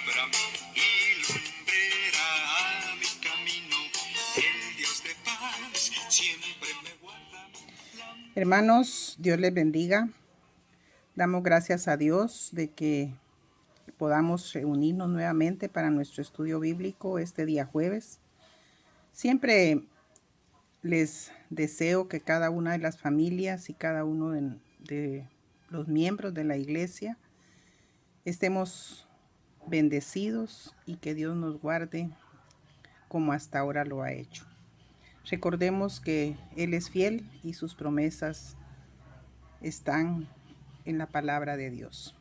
palabra y lumbrera a mi camino. El Dios de paz siempre me guarda. Hermanos, Dios les bendiga. Damos gracias a Dios de que podamos reunirnos nuevamente para nuestro estudio bíblico este día jueves. Siempre les deseo que cada una de las familias y cada uno de los miembros de la iglesia estemos bendecidos y que Dios nos guarde como hasta ahora lo ha hecho. Recordemos que Él es fiel y sus promesas están en la palabra de Dios.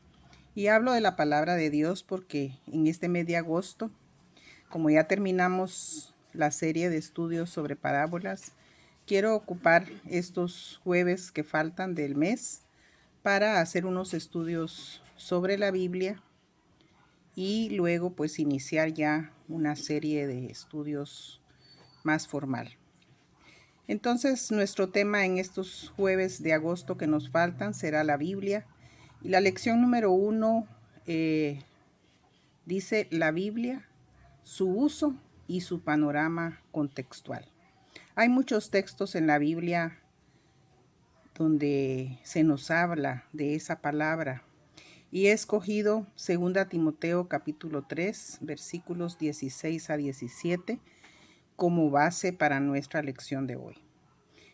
Y hablo de la palabra de Dios porque en este mes de agosto, como ya terminamos la serie de estudios sobre parábolas, quiero ocupar estos jueves que faltan del mes para hacer unos estudios sobre la Biblia y luego pues iniciar ya una serie de estudios más formal. Entonces nuestro tema en estos jueves de agosto que nos faltan será la Biblia. Y la lección número 1 dice la Biblia, su uso y su panorama contextual. Hay muchos textos en la Biblia donde se nos habla de esa palabra y he escogido 2 Timoteo capítulo 3 versículos 16 a 17 como base para nuestra lección de hoy.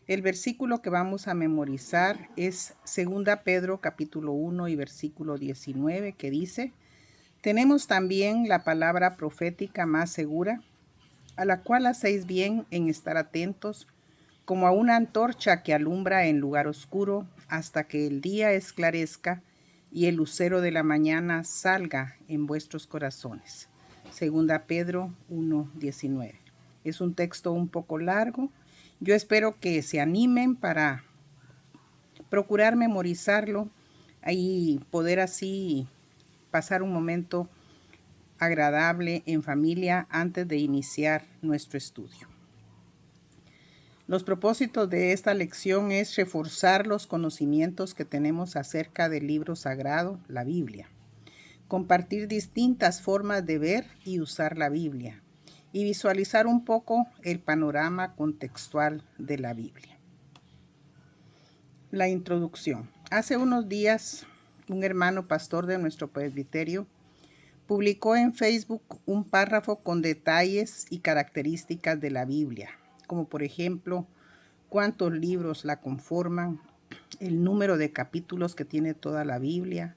El versículo que vamos a memorizar es 2 Pedro capítulo 1 y versículo 19 que dice: tenemos también la palabra profética más segura, a la cual hacéis bien en estar atentos, como a una antorcha que alumbra en lugar oscuro hasta que el día esclarezca y el lucero de la mañana salga en vuestros corazones. 2 Pedro 1:19. Es un texto un poco largo. Yo espero que se animen para procurar memorizarlo y poder así pasar un momento agradable en familia antes de iniciar nuestro estudio. Los propósitos de esta lección es reforzar los conocimientos que tenemos acerca del libro sagrado, la Biblia, compartir distintas formas de ver y usar la Biblia y visualizar un poco el panorama contextual de la Biblia. La introducción. Hace unos días, un hermano pastor de nuestro presbiterio publicó en Facebook un párrafo con detalles y características de la Biblia, como por ejemplo, cuántos libros la conforman, el número de capítulos que tiene toda la Biblia,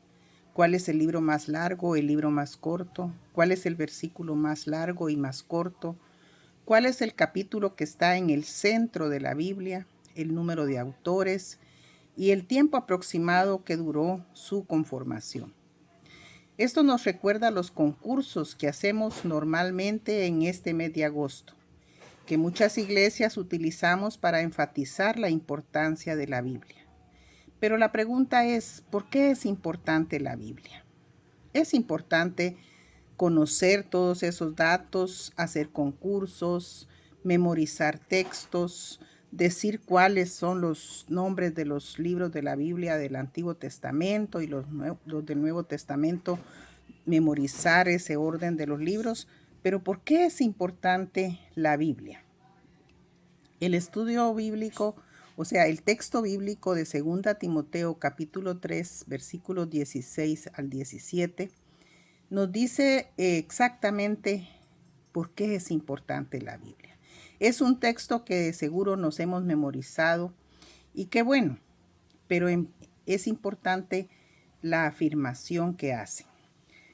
cuál es el libro más largo, el libro más corto, cuál es el versículo más largo y más corto, cuál es el capítulo que está en el centro de la Biblia, el número de autores y el tiempo aproximado que duró su conformación. Esto nos recuerda los concursos que hacemos normalmente en este mes de agosto, que muchas iglesias utilizamos para enfatizar la importancia de la Biblia. Pero la pregunta es, ¿por qué es importante la Biblia? Es importante conocer todos esos datos, hacer concursos, memorizar textos, decir cuáles son los nombres de los libros de la Biblia del Antiguo Testamento y los del Nuevo Testamento, memorizar ese orden de los libros. Pero ¿por qué es importante la Biblia? El estudio bíblico, o sea, el texto bíblico de 2 Timoteo capítulo 3, versículos 16 al 17, nos dice exactamente por qué es importante la Biblia. Es un texto que seguro nos hemos memorizado y qué bueno, pero es importante la afirmación que hacen.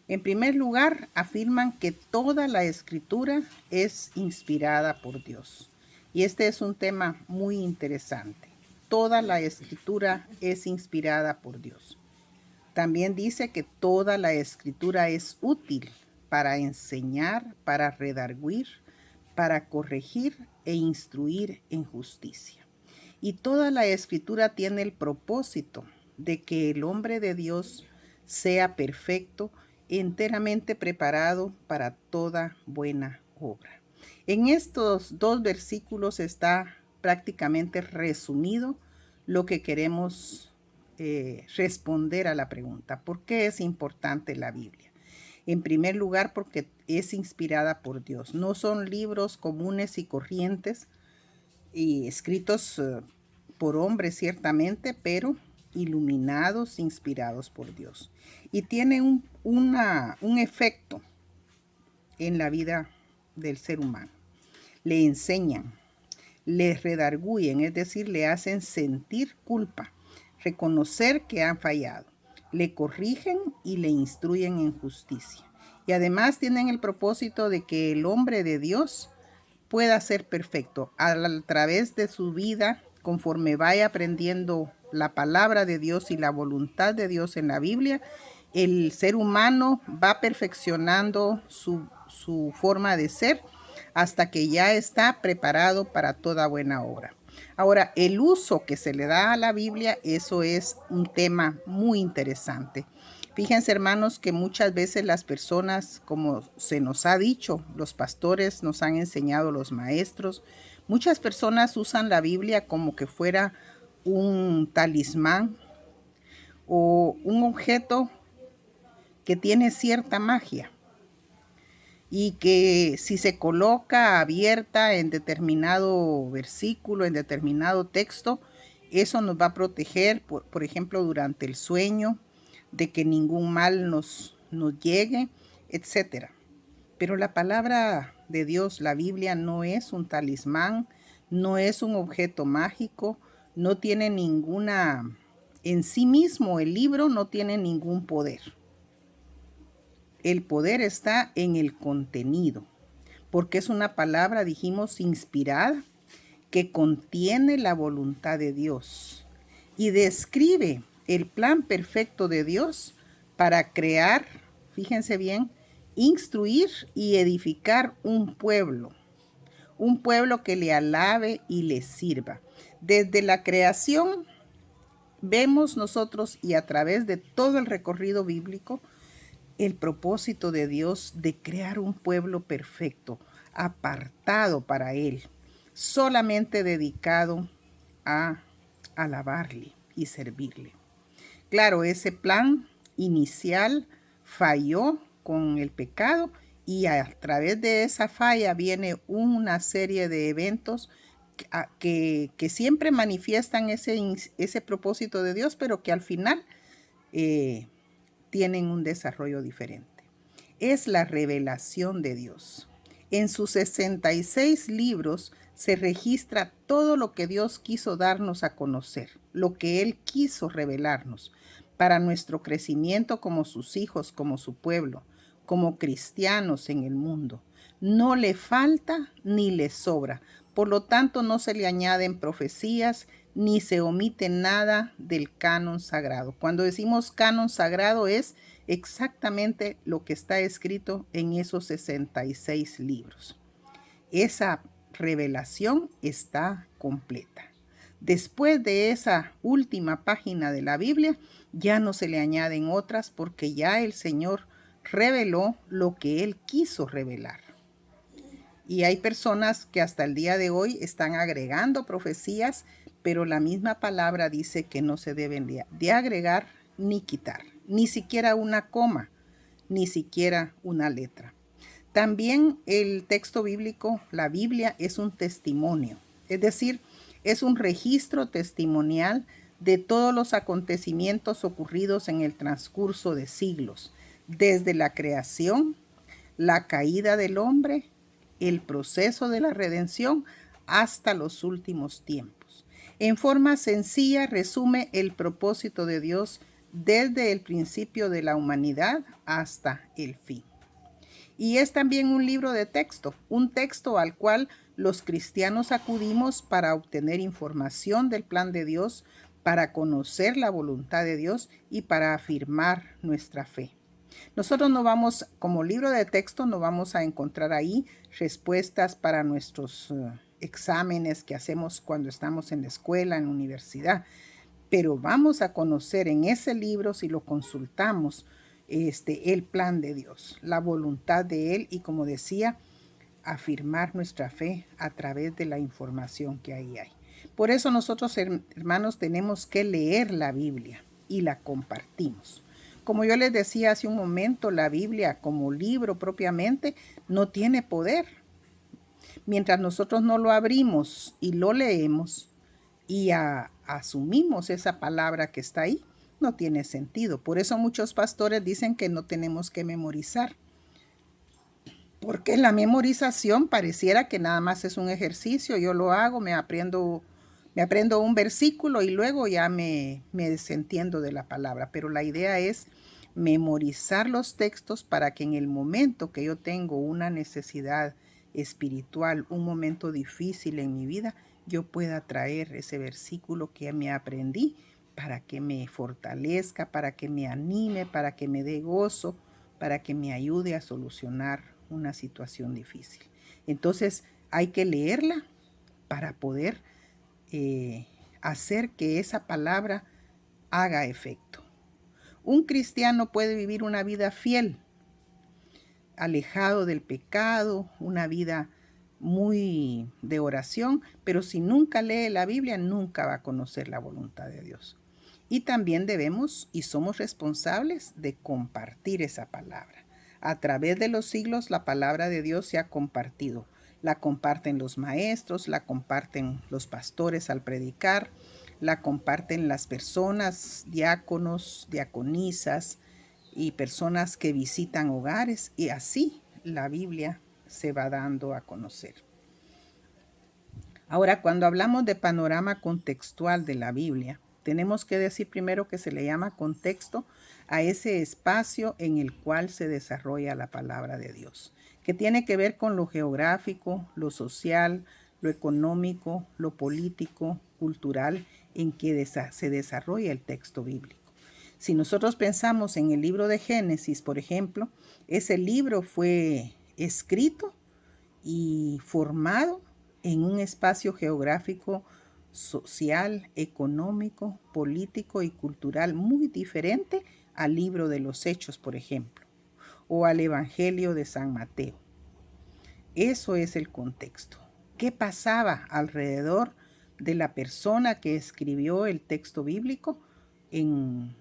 En primer lugar, afirman que toda la escritura es inspirada por Dios. Y este es un tema muy interesante. Toda la escritura es inspirada por Dios. También dice que toda la escritura es útil para enseñar, para redarguir, para corregir e instruir en justicia. Y toda la escritura tiene el propósito de que el hombre de Dios sea perfecto, enteramente preparado para toda buena obra. En estos dos versículos está prácticamente resumido lo que queremos responder a la pregunta, ¿por qué es importante la Biblia? En primer lugar, porque es inspirada por Dios. No son libros comunes y corrientes y escritos por hombres ciertamente, pero iluminados, inspirados por Dios. Y tiene un efecto en la vida del ser humano. Le enseñan, le redarguyen, es decir, le hacen sentir culpa, reconocer que han fallado, le corrigen y le instruyen en justicia. Y además tienen el propósito de que el hombre de Dios pueda ser perfecto a través de su vida, conforme vaya aprendiendo la palabra de Dios y la voluntad de Dios en la Biblia. El ser humano va perfeccionando su forma de ser hasta que ya está preparado para toda buena obra. Ahora, el uso que se le da a la Biblia, eso es un tema muy interesante. Fíjense, hermanos, que muchas veces las personas, como se nos ha dicho, los pastores nos han enseñado, los maestros, muchas personas usan la Biblia como que fuera un talismán o un objeto que tiene cierta magia y que si se coloca abierta en determinado versículo, en determinado texto, eso nos va a proteger, por ejemplo, durante el sueño, de que ningún mal nos llegue, etc. Pero la palabra de Dios, la Biblia, no es un talismán, no es un objeto mágico, no tiene ninguna, en sí mismo el libro no tiene ningún poder. El poder está en el contenido, porque es una palabra, dijimos, inspirada, que contiene la voluntad de Dios y describe el plan perfecto de Dios para crear, fíjense bien, instruir y edificar un pueblo que le alabe y le sirva. Desde la creación vemos nosotros y a través de todo el recorrido bíblico el propósito de Dios de crear un pueblo perfecto, apartado para Él, solamente dedicado a alabarle y servirle. Claro, ese plan inicial falló con el pecado y a través de esa falla viene una serie de eventos que siempre manifiestan ese propósito de Dios, pero que al final tienen un desarrollo diferente. Es la revelación de Dios. En sus 66 libros se registra todo lo que Dios quiso darnos a conocer, lo que Él quiso revelarnos para nuestro crecimiento como sus hijos, como su pueblo, como cristianos en el mundo. No le falta ni le sobra. Por lo tanto, no se le añaden profecías ni se omite nada del canon sagrado. Cuando decimos canon sagrado es exactamente lo que está escrito en esos 66 libros. Esa revelación está completa. Después de esa última página de la Biblia, ya no se le añaden otras porque ya el Señor reveló lo que Él quiso revelar. Y hay personas que hasta el día de hoy están agregando profecías, pero la misma palabra dice que no se deben de agregar ni quitar, ni siquiera una coma, ni siquiera una letra. También el texto bíblico, la Biblia, es un testimonio, es decir, es un registro testimonial de todos los acontecimientos ocurridos en el transcurso de siglos, desde la creación, la caída del hombre, el proceso de la redención hasta los últimos tiempos. En forma sencilla resume el propósito de Dios desde el principio de la humanidad hasta el fin. Y es también un libro de texto, un texto al cual los cristianos acudimos para obtener información del plan de Dios, para conocer la voluntad de Dios y para afirmar nuestra fe. Nosotros no vamos, como libro de texto, no vamos a encontrar ahí respuestas para nuestros exámenes que hacemos cuando estamos en la escuela, en la universidad, pero vamos a conocer en ese libro, si lo consultamos, el plan de Dios, la voluntad de Él y, como decía, afirmar nuestra fe a través de la información que ahí hay. Por eso nosotros, hermanos, tenemos que leer la Biblia y la compartimos. Como yo les decía hace un momento, la Biblia como libro propiamente no tiene poder. Mientras nosotros no lo abrimos y lo leemos y asumimos esa palabra que está ahí, no tiene sentido. Por eso muchos pastores dicen que no tenemos que memorizar, porque la memorización pareciera que nada más es un ejercicio. Yo lo hago, me aprendo un versículo y luego ya me desentiendo de la palabra. Pero la idea es memorizar los textos para que en el momento que yo tengo una necesidad espiritual, un momento difícil en mi vida, yo pueda traer ese versículo que me aprendí para que me fortalezca, para que me anime, para que me dé gozo, para que me ayude a solucionar una situación difícil. Entonces hay que leerla para poder hacer que esa palabra haga efecto. Un cristiano puede vivir una vida fiel, alejado del pecado, una vida muy de oración, pero si nunca lee la Biblia, nunca va a conocer la voluntad de Dios. Y también debemos y somos responsables de compartir esa palabra. A través de los siglos la palabra de Dios se ha compartido. La comparten los maestros, la comparten los pastores al predicar, la comparten las personas, diáconos, diaconisas y personas que visitan hogares, y así la Biblia se va dando a conocer. Ahora, cuando hablamos de panorama contextual de la Biblia, tenemos que decir primero que se le llama contexto a ese espacio en el cual se desarrolla la palabra de Dios, que tiene que ver con lo geográfico, lo social, lo económico, lo político, cultural, en que se desarrolla el texto bíblico. Si nosotros pensamos en el libro de Génesis, por ejemplo, ese libro fue escrito y formado en un espacio geográfico, social, económico, político y cultural muy diferente al libro de los Hechos, por ejemplo, o al Evangelio de San Mateo. Eso es el contexto. ¿Qué pasaba alrededor de la persona que escribió el texto bíblico? ¿En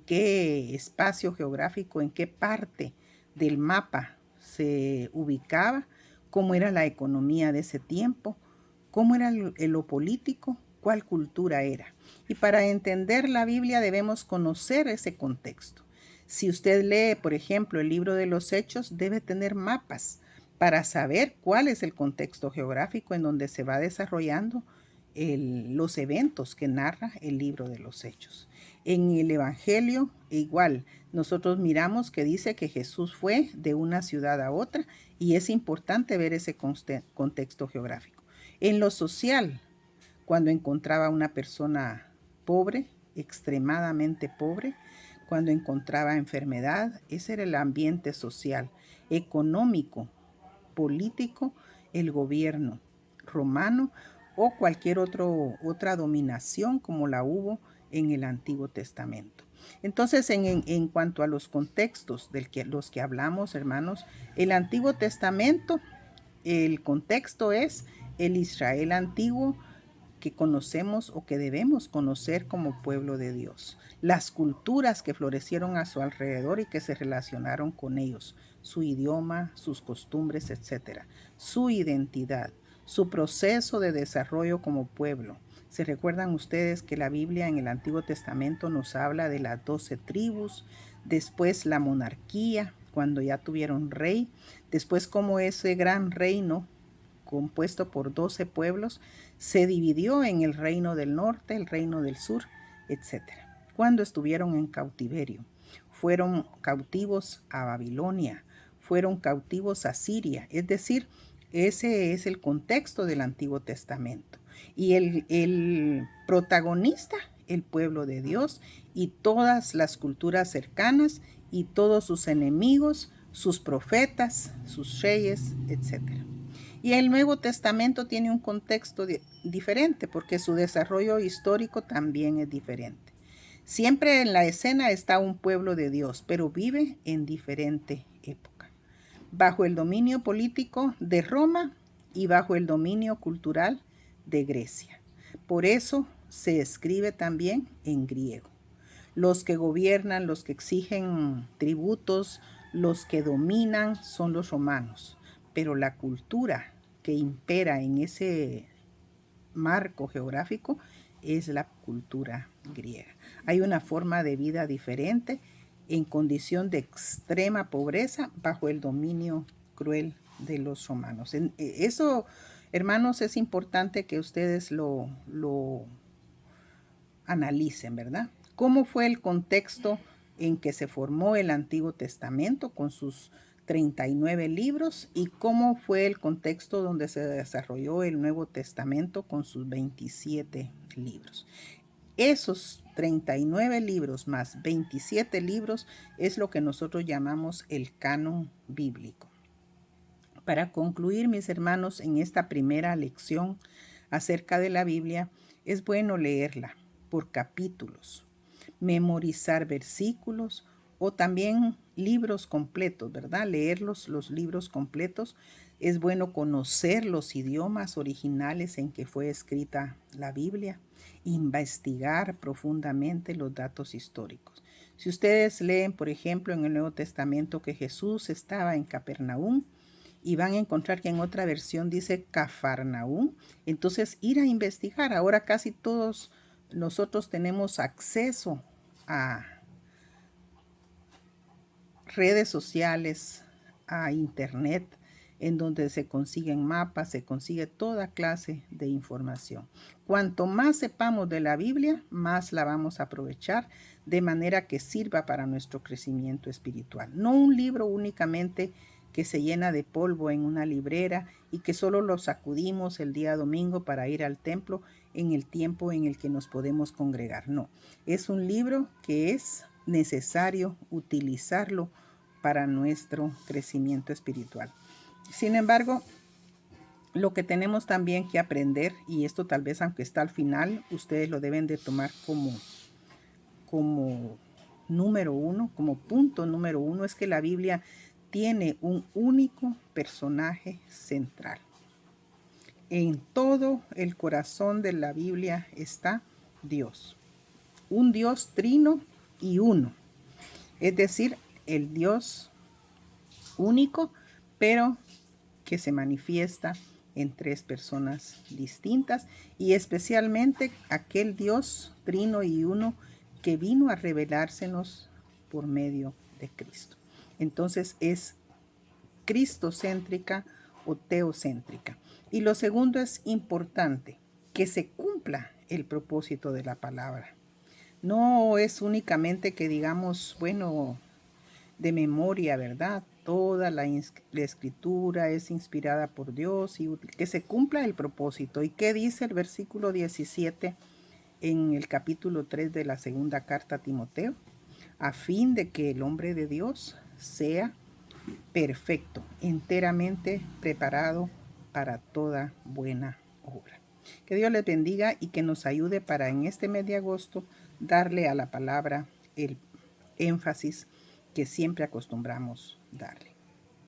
qué espacio geográfico, en qué parte del mapa se ubicaba? ¿Cómo era la economía de ese tiempo? ¿Cómo era lo político? ¿Cuál cultura era? Y para entender la Biblia debemos conocer ese contexto. Si usted lee, por ejemplo, el libro de los Hechos, debe tener mapas para saber cuál es el contexto geográfico en donde se va desarrollando los eventos que narra el libro de los Hechos. En el Evangelio, igual, nosotros miramos que dice que Jesús fue de una ciudad a otra y es importante ver ese contexto geográfico. En lo social, cuando encontraba una persona pobre, extremadamente pobre, cuando encontraba enfermedad, ese era el ambiente social, económico, político, el gobierno romano o cualquier otra dominación como la hubo en el Antiguo Testamento. Entonces, en cuanto a los contextos de los que hablamos, hermanos, el Antiguo Testamento, el contexto es el Israel antiguo que conocemos o que debemos conocer como pueblo de Dios. Las culturas que florecieron a su alrededor y que se relacionaron con ellos, su idioma, sus costumbres, etc. Su identidad, su proceso de desarrollo como pueblo. ¿Se recuerdan ustedes que la Biblia en el Antiguo Testamento nos habla de las 12 tribus, después la monarquía, cuando ya tuvieron rey, después como ese gran reino compuesto por 12 pueblos, se dividió en el reino del norte, el reino del sur, etc. Cuando estuvieron en cautiverio, fueron cautivos a Babilonia, fueron cautivos a Siria, es decir, ese es el contexto del Antiguo Testamento. Y el protagonista, el pueblo de Dios y todas las culturas cercanas y todos sus enemigos, sus profetas, sus reyes, etc. Y el Nuevo Testamento tiene un contexto diferente porque su desarrollo histórico también es diferente. Siempre en la escena está un pueblo de Dios, pero vive en diferente época. Bajo el dominio político de Roma y bajo el dominio cultural de Grecia. Por eso se escribe también en griego. Los que gobiernan, los que exigen tributos, los que dominan son los romanos. Pero la cultura que impera en ese marco geográfico es la cultura griega. Hay una forma de vida diferente en condición de extrema pobreza bajo el dominio cruel de los romanos. Eso, hermanos, es importante que ustedes lo analicen, ¿verdad? ¿Cómo fue el contexto en que se formó el Antiguo Testamento con sus 39 libros y cómo fue el contexto donde se desarrolló el Nuevo Testamento con sus 27 libros? Esos 39 libros más 27 libros es lo que nosotros llamamos el canon bíblico. Para concluir, mis hermanos, en esta primera lección acerca de la Biblia, es bueno leerla por capítulos, memorizar versículos o también libros completos, ¿verdad? Leer los libros completos. Es bueno conocer los idiomas originales en que fue escrita la Biblia, investigar profundamente los datos históricos. Si ustedes leen, por ejemplo, en el Nuevo Testamento que Jesús estaba en Capernaum, y van a encontrar que en otra versión dice Cafarnaúm, entonces ir a investigar. Ahora casi todos nosotros tenemos acceso a redes sociales, a internet, en donde se consiguen mapas, se consigue toda clase de información. Cuanto más sepamos de la Biblia, más la vamos a aprovechar de manera que sirva para nuestro crecimiento espiritual. No un libro únicamente que se llena de polvo en una librera y que solo lo sacudimos el día domingo para ir al templo en el tiempo en el que nos podemos congregar. No, es un libro que es necesario utilizarlo para nuestro crecimiento espiritual. Sin embargo, lo que tenemos también que aprender, y esto tal vez aunque está al final, ustedes lo deben de tomar como número uno, como punto número uno, es que la Biblia tiene un único personaje central. En todo el corazón de la Biblia está Dios. Un Dios trino y uno. Es decir, el Dios único, pero que se manifiesta en tres personas distintas y especialmente aquel Dios trino y uno que vino a revelársenos por medio de Cristo. Entonces es cristocéntrica o teocéntrica. Y lo segundo es importante, que se cumpla el propósito de la palabra. No es únicamente que digamos, bueno, de memoria, ¿verdad? Toda la escritura es inspirada por Dios y que se cumpla el propósito. ¿Y qué dice el versículo 17 en el capítulo 3 de la segunda carta a Timoteo? A fin de que el hombre de Dios sea perfecto, enteramente preparado para toda buena obra. Que Dios les bendiga y que nos ayude para en este mes de agosto darle a la palabra el énfasis que siempre acostumbramos darle.